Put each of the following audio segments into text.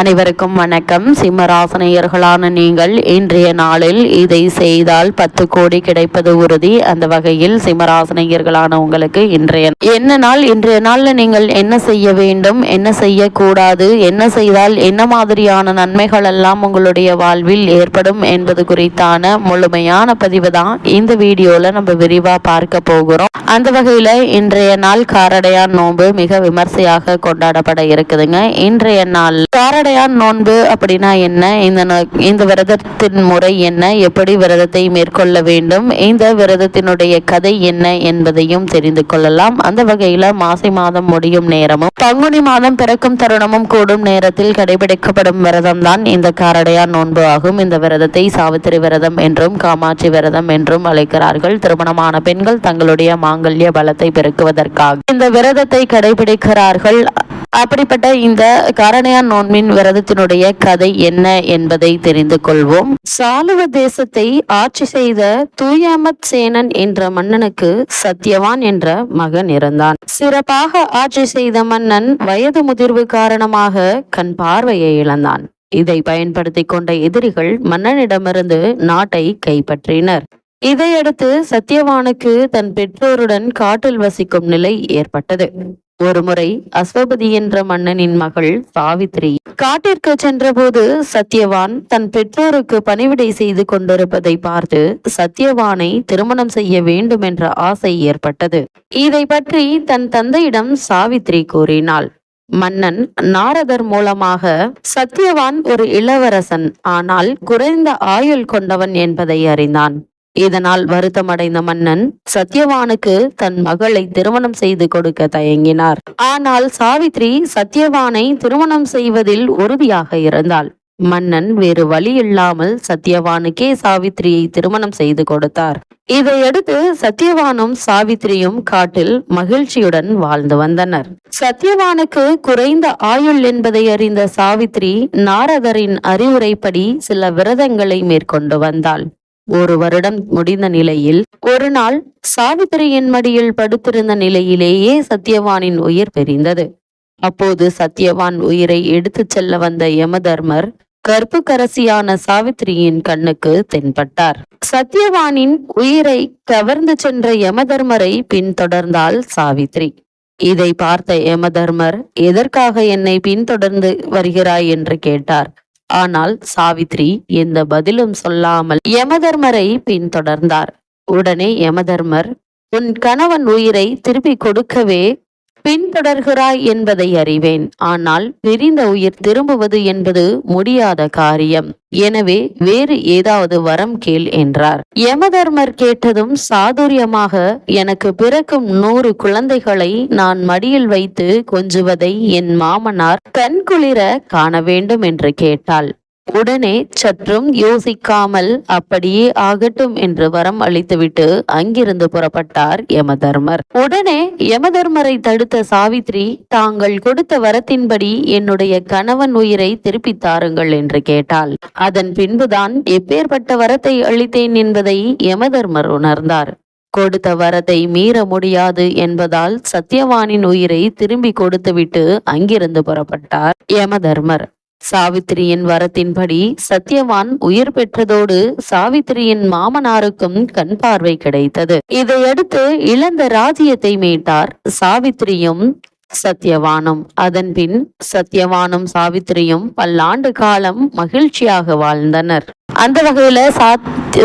அனைவருக்கும் வணக்கம். சிம்மராசினியர்களான நீங்கள் இன்றைய நாளில் இதை செய்தால் 10 கோடி கிடைப்பது உறுதி. அந்த வகையில் சிம்மராசினியர்களான உங்களுக்கு இன்றைய நாள்ல நீங்கள் என்ன செய்ய வேண்டும், என்ன செய்யக்கூடாது, என்ன செய்தால் என்ன மாதிரியான நன்மைகள் எல்லாம் உங்களுடைய வாழ்வில் ஏற்படும் என்பது குறித்தான முழுமையான பதிவு தான் இந்த வீடியோல நம்ம விரிவா பார்க்க போகிறோம். அந்த வகையில இன்றைய நாள் காரடையான் நோன்பு மிக விமர்சையாக கொண்டாடப்பட இருக்குதுங்க. இன்றைய நாள் காரடையான் நோன்பு அப்படின்னா என்ன, இந்த விரதத்தின் முறை என்ன, எப்படி விரதத்தை மேற்கொள்ள வேண்டும், இந்த விரதத்தினுடைய கதை என்ன என்பதையும் தெரிந்து கொள்ளலாம். அந்த வகையில மாசி மாதம் முடியும் நேரமும் பங்குனி மாதம் பிறக்கும் தருணமும் கூடும் நேரத்தில் கடைபிடிக்கப்படும் விரதம் தான் இந்த காரடையான் நோன்பு ஆகும். இந்த விரதத்தை சாவித்திரி விரதம் என்றும் காமாட்சி விரதம் என்றும் அழைக்கிறார்கள். திருமணமான பெண்கள் தங்களுடைய மாங்கல்ய பலத்தை பெருக்குவதற்காக இந்த விரதத்தை கடைபிடிக்கிறார்கள். அப்படிப்பட்ட இந்த காரடையான் நோன்பின் விரதத்தினுடைய கதை என்ன என்பதை தெரிந்து கொள்வோம். சாலுவ தேசத்தை ஆட்சி செய்த தூயமத் சேனன் என்ற மன்னனுக்கு சத்யவான் என்ற மகன் இருந்தான். சிறப்பாக ஆட்சி செய்த மன்னன் வயது முதிர்வு காரணமாக கண் பார்வையை இழந்தான். இதை பயன்படுத்தி கொண்ட எதிரிகள் மன்னனிடமிருந்து நாட்டை கைப்பற்றினர். இதையடுத்து சத்யவானுக்கு தன் பெற்றோருடன் காட்டில் வசிக்கும் நிலை ஏற்பட்டது. ஒருமுறை அஸ்வபதி என்ற மன்னனின் மகள் சாவித்ரி காட்டிற்கு சென்றபோது சத்யவான் தன் பெற்றோருக்கு பணிவிடை செய்து கொண்டிருப்பதை பார்த்து சத்யவானை திருமணம் செய்ய வேண்டும் என்ற ஆசை ஏற்பட்டது. இதை பற்றி தன் தந்தையிடம் சாவித்ரி கூறினாள். மன்னன் நாரதர் மூலமாக சத்யவான் ஒரு இளவரசன், ஆனால் குறைந்த ஆயுள் கொண்டவன் என்பதை அறிந்தான். இதனால் வருத்தமடைந்த மன்னன் சத்யவானுக்கு தன் மகளை திருமணம் செய்து கொடுக்க தயங்கினார். ஆனால் சாவித்ரி சத்யவானை திருமணம் செய்வதில் உறுதியாக இருந்தாள். மன்னன் வேறு வழி இல்லாமல் சத்யவானுக்கே சாவித்ரியை திருமணம் செய்து கொடுத்தார். இதையடுத்து சத்யவானும் சாவித்ரியும் காட்டில் மகிழ்ச்சியுடன் வாழ்ந்து வந்தனர். சத்யவானுக்கு குறைந்த ஆயுள் என்பதை அறிந்த சாவித்ரி நாரதரின் அறிவுரைப்படி சில விரதங்களை மேற்கொண்டு வந்தாள். 1 வருடம் முடிந்த நிலையில் ஒரு நாள் சாவித்திரியின் மடியில் படுத்திருந்த நிலையிலேயே சத்யவானின் உயிர் பிரிந்தது. அப்போது சத்யவான் உயிரை எடுத்துச் செல்ல வந்த யமதர்மர் கற்புக்கரசியான சாவித்திரியின் கண்ணுக்கு தென்பட்டார். சத்யவானின் உயிரை கவர்ந்து சென்ற யமதர்மரை பின்தொடர்ந்தாள் சாவித்ரி. இதை பார்த்த யமதர்மர், எதற்காக என்னை பின்தொடர்ந்து வருகிறாய் என்று கேட்டார். ஆனால் சாவித்ரி எந்த பதிலும் சொல்லாமல் யமதர்மரை பின்தொடர்ந்தார். உடனே யமதர்மர், உன் கணவன் உயிரை திருப்பி கொடுக்கவே பின்தொடர்கிறாய் என்பதை அறிவேன். ஆனால் பிரிந்த உயிர் திரும்புவது என்பது முடியாத காரியம். எனவே வேறு ஏதாவது வரம் கேள் என்றார். யமதர்மர் கேட்டதும் சாதுரியமாக, எனக்கு பிறக்கும் 100 குழந்தைகளை நான் மடியில் வைத்து கொஞ்சுவதை என் மாமனார் கண்குளிர காண வேண்டும் என்று கேட்டாள். உடனே சற்றும் யோசிக்காமல் அப்படியே ஆகட்டும் என்று வரம் அளித்துவிட்டு அங்கிருந்து புறப்பட்டார் யமதர்மர். உடனே யமதர்மரை தடுத்த சாவித்ரி, தாங்கள் கொடுத்த வரத்தின்படி என்னுடைய கணவன் உயிரை திருப்பி தாருங்கள் என்று கேட்டாள். அதன் பின்புதான் எப்பேற்பட்ட வரத்தை அளித்தேன் என்பதை யமதர்மர் உணர்ந்தார். கொடுத்த வரத்தை மீற முடியாது என்பதால் சத்யவானின் உயிரை திரும்பி கொடுத்துவிட்டு அங்கிருந்து புறப்பட்டார் யமதர்மர். சாவித்திரியின் வரத்தின்படி சத்யவான் உயிர் பெற்றதோடு சாவித்திரியின் மாமனாருக்கும் கண் பார்வை கிடைத்தது. இதையடுத்து இழந்த ராஜ்யத்தை மீட்டார் சாவித்திரியும் சத்யவானும். அதன்பின் சத்யவானும் சாவித்திரியும் பல்லாண்டு காலம் மகிழ்ச்சியாக வாழ்ந்தனர். அந்த வகையில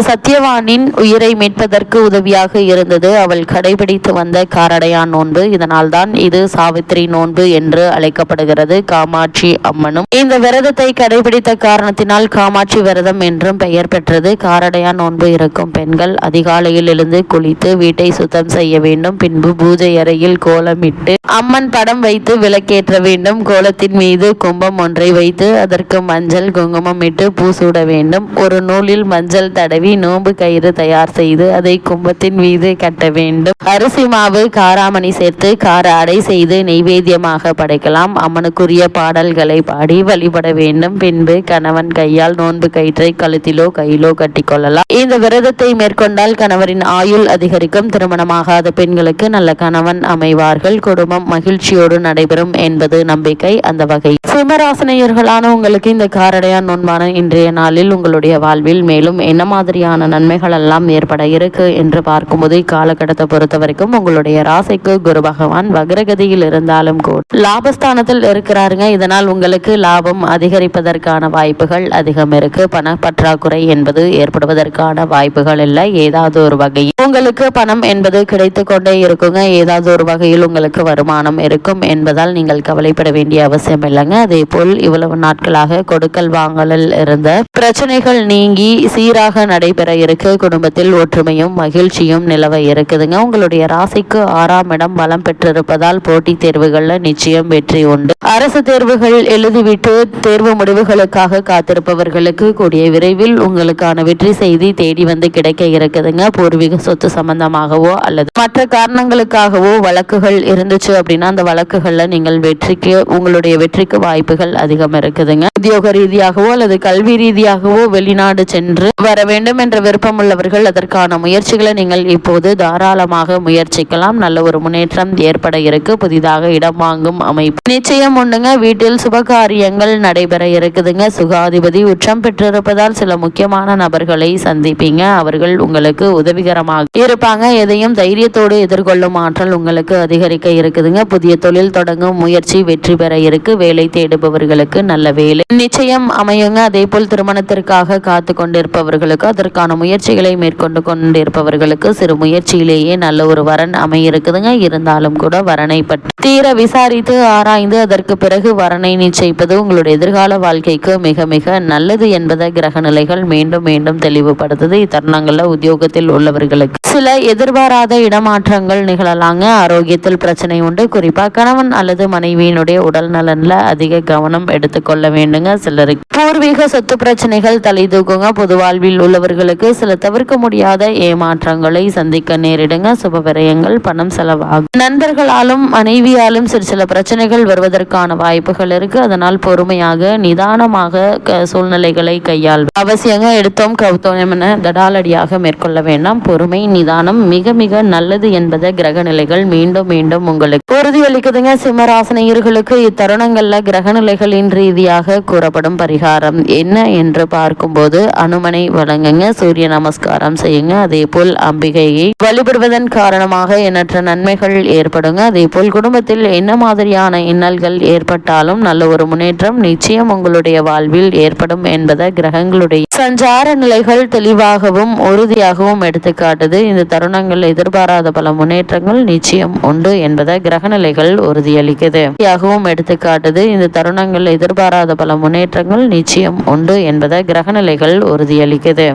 சத்யவானின் உயிரை மீட்பதற்கு உதவியாக இருந்தது அவள் கடைபிடித்து வந்த காரடையான் நோன்பு. இதனால் தான் இது சாவித்திரி நோன்பு என்று அழைக்கப்படுகிறது. காமாட்சி அம்மனும் இந்த விரதத்தை கடைபிடித்த காரணத்தினால் காமாட்சி விரதம் என்றும் பெயர் பெற்றது. காரடையான் நோன்பு இருக்கும் பெண்கள் அதிகாலையில் எழுந்து குளித்து வீட்டை சுத்தம் செய்ய வேண்டும். பின்பு பூஜை அறையில் கோலமிட்டு அம்மன் படம் வைத்து விளக்கேற்ற வேண்டும். கோலத்தின் மீது கும்பம் ஒன்றை வைத்து அதற்கு மஞ்சள் குங்குமம் இட்டு பூசூட வேண்டும். ஒரு நூலில் மஞ்சள் தடவி தடவி நோன்பு கயிறு தயார் செய்து அதை கும்பத்தின் மீது கட்ட வேண்டும். அரிசி மாவு காராமணி சேர்த்து கார அடை செய்து நெய்வேத்தியமாக படைக்கலாம். அம்மனுக்குரிய பாடல்களை பாடி வழிபட வேண்டும். பின்பு கணவன் கையால் நோன்பு கயிற்றை கழுத்திலோ கையிலோ கட்டிக்கொள்ளலாம். இந்த விரதத்தை மேற்கொண்டால் கணவரின் ஆயுள் அதிகரிக்கும். திருமணமாகாத பெண்களுக்கு நல்ல கணவன் அமைவார்கள். குடும்பம் மகிழ்ச்சியோடு நடைபெறும் என்பது நம்பிக்கை. அந்த வகை சிம்மராசினியர்களான உங்களுக்கு இந்த காரடையான் நோன்பான இன்றைய நாளில் உங்களுடைய வாழ்வில் மேலும் என்ன மாதிரியான நன்மைகள் எல்லாம் ஏற்பட இருக்கு என்று பார்க்கும்போது காலகட்டத்தை பொறுத்த வரைக்கும் உங்களுடைய ராசிக்கு குரு பகவான் வக்ரகதியில் இருந்தாலும் கூட லாபஸ்தானத்தில் இருக்கிறாருங்க. இதனால் உங்களுக்கு லாபம் அதிகரிப்பதற்கான வாய்ப்புகள் அதிகம் இருக்கு. பண பற்றாக்குறை என்பது ஏற்படுவதற்கான வாய்ப்புகள் இல்லை. ஏதாவது ஒரு வகையில் உங்களுக்கு பணம் என்பது கிடைத்து கொண்டே இருக்குங்க. ஏதாவது ஒரு வகையில் உங்களுக்கு வருமானம் இருக்கும் என்பதால் நீங்கள் கவலைப்பட வேண்டிய அவசியம் இல்லைங்க. அதே போல் இவ்வளவு நாட்களாக கொடுக்கல் வாங்கலில் இருந்த பிரச்சனைகள் நீங்கி சீராக நடைபெற இருக்கு. குடும்பத்தில் ஒற்றுமையும் மகிழ்ச்சியும் நிலவ இருக்குதுங்க. உங்களுடைய ராசிக்கு 6ஆம் இடம் பலம் பெற்றிருப்பதால் போட்டி தேர்வுகள்ல நிச்சயம் வெற்றி உண்டு. அரசு தேர்வுகள் எழுதிவிட்டு தேர்வு முடிவுகளுக்காக காத்திருப்பவர்களுக்கு கூடிய விரைவில் உங்களுக்கான வெற்றி செய்தி தேடி வந்து கிடைக்க இருக்குதுங்க. பூர்வீக சொத்து சம்பந்தமாகவோ அல்லது மற்ற காரணங்களுக்காகவோ வழக்குகள் இருந்துச்சு அப்படின்னா அந்த வழக்குகள்ல நீங்கள் உங்களுடைய வெற்றிக்கு வாய்ப்புகள் அதிகம் இருக்குதுங்க. உத்தியோக ரீதியாகவோ அல்லது கல்வி ரீதியாகவோ வெளிநாடு சென்று வர வேண்டும் என்ற விருப்பம் உள்ளவர்கள் அதற்கான முயற்சிகளை நீங்கள் இப்போது தாராளமாக முயற்சிக்கலாம். நல்ல ஒரு முன்னேற்றம் ஏற்பட இருக்கு. புதிதாக இடம் வாங்கும் அமைப்பு நிச்சயம் உண்டுங்க. வீட்டில் சுபகாரியங்கள் நடைபெற இருக்குதுங்க. சுகாதிபதி உச்சம் பெற்றிருப்பதால் சில முக்கியமான நபர்களை சந்திப்பீங்க. அவர்கள் உங்களுக்கு உதவிகரமாக இருப்பாங்க. எதையும் தைரியத்தோடு எதிர்கொள்ளும் ஆற்றல் உங்களுக்கு அதிகரிக்க இருக்குதுங்க. புதிய தொழில் தொடங்கும் முயற்சி வெற்றி பெற இருக்கு. வேலை தேடுபவர்களுக்கு நல்ல வேலை நிச்சயம் அமையுங்க. அதே போல் திருமணத்திற்காக காத்து கொண்டிருப்பவர்களுக்கு அதற்கான முயற்சிகளை மேற்கொண்டு கொண்டிருப்பவர்களுக்கு சிறு முயற்சியிலேயே நல்ல ஒரு வரன் அமையிருக்குதுங்க. இருந்தாலும் கூட வரனை பற்றி தீர விசாரித்து ஆராய்ந்து அதற்கு பிறகு வரனை நிச்சயிப்பது உங்களுடைய எதிர்கால வாழ்க்கைக்கு மிக மிக நல்லது என்பதை கிரக நிலைகள் மீண்டும் மீண்டும் தெளிவுபடுத்துது. இத்தருணங்கள்ல உத்தியோகத்தில் உள்ளவர்களுக்கு சில எதிர்பாராத இடமாற்றங்கள் நிகழலாங்க. ஆரோக்கியத்தில் பிரச்சனை உண்டு. குறிப்பா கணவன் அல்லது மனைவியினுடைய உடல் நலன்ல அதிக கவனம் எடுத்துக்கொள்ள வேண்டுங்க. சிலருக்கு பூர்வீக சொத்து பிரச்சனைகள் தலை தூக்குங்க. பொது வாழ்வில் உள்ளவர்களுக்கு சில தவிர்க்க முடியாத ஏமாற்றங்களை சந்திக்க நேரிடுங்க. சுப விரயங்கள் பணம் செலவாகும். நண்பர்களாலும் மனைவியாலும் சில பிரச்சனைகள் வருவதற்கான வாய்ப்புகள் இருக்கு. அதனால் பொறுமையாக நிதானமாக சூழ்நிலைகளை கையாள் அவசியங்க. எடுத்தோம் கவுத்தோம் என தடாலடியாக மேற்கொள்ள வேண்டாம். பொறுமை நிதானம் மிக மிக நல்லது என்பதை கிரக நிலைகள் மீண்டும் மீண்டும் உங்களுக்கு உறுதியளிக்குதுங்க. சிம்மராசினியர்களுக்கு இத்தருணங்கள்ல கிரக நிலைகளின் ரீதியாக கூறப்படும் பரிகாரம் என்ன என்று பார்க்கும்போது அனுமனை வழங்குங்க. சூரிய நமஸ்காரம் செய்யுங்க. அதே போல் அம்பிகையை வழிபடுவதன் காரணமாக எண்ணற்ற நன்மைகள் ஏற்படுங்க. அதே போல் குடும்பத்தில் என்ன மாதிரியான இன்னல்கள் ஏற்பட்டாலும் நல்ல ஒரு முன்னேற்றம் நிச்சயம் உங்களுடைய வாழ்வில் ஏற்படும் என்பதை கிரகங்களுடைய சஞ்சார நிலைகள் தெளிவாகவும் உறுதியாகவும் எடுத்துக்காட்டுது. இந்த தருணங்கள் எதிர்பாராத பல முன்னேற்றங்கள் நிச்சயம் உண்டு என்பதை கிரக நிலைகள் உறுதியளிக்குது. எடுத்துக்காட்டுது. இந்த தருணங்கள் எதிர்பாராத பல முன்னேற்றங்கள் நிச்சயம் உண்டு என்பதை கிரக நிலைகள் உறுதியளிக்குது.